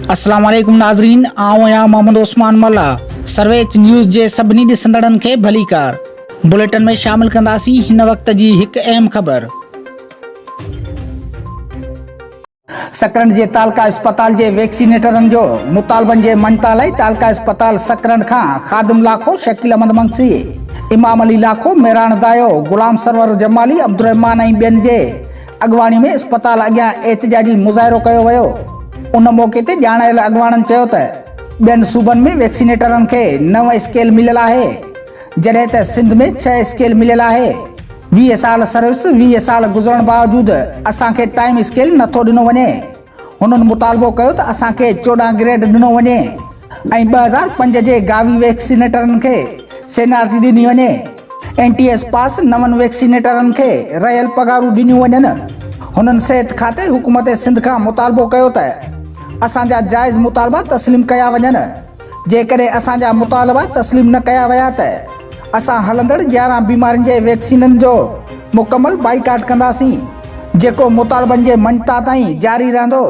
अस्सलाम वालेकुम नाज़रीन, आऊं आहियां मोहम्मद उस्मान मल्ला। सर्वेच न्यूज़ जे सभिनी ॾिसंदड़नि खे भलीकार। बुलेटिन में शामिल कंदासीं हिन वक़्त जी हिकु अहम ख़बर। सकरंड जे तालका अस्पताल जे वैक्सीनेटरनि जो मुतालबनि जे मञता लाइ तालका अस्पताल सकरंड खां ख़ादिम लाखो, शकील अहमद मंगसी, इमाम अली लाखो, मेरान दायो, गुलाम सरवर जमाली, अब्दुर्रहमान ऐं ॿियनि जे अॻवानी में अस्पताल अॻियां एहतिजाजी मुज़ाहिरो कयो वियो। उन मौक़े ते ॼाणायल अॻवाननि चयो त ॿियनि सूबनि में वैक्सीनेटरनि खे 9 स्केल मिलियल आहे, जॾहिं त सिंध में 6 स्केल मिलियल आहे। 20 साल सर्विस, 20 साल गुज़रण बावजूदि असांखे टाइम स्केल नथो ॾिनो वञे। हुननि मुतालबो कयो त असांखे 14 ग्रेड ॾिनो वञे ऐं 2005 जे गावी वैक्सीनेटरनि खे सेनारिटी ॾिनी वञे। NTS पास 9 वैक्सीनेटरनि खे रहियल पगारूं ॾिनियूं वञनि। हुननि सिहत खाते हुकूमत सिंध खां मुतालबो कयो त असांजा जाइज़ मुतालबा तस्लीम कया वञनि। जेकॾहिं असांजा मुतालबा तस्लीम न कया विया त असां हलंदड़ 11 बीमारियुनि जे वैक्सीननि जो मुकमल बाइकाट कंदासीं, जेको मुतालबनि जे मञता ताईं जारी रहंदो।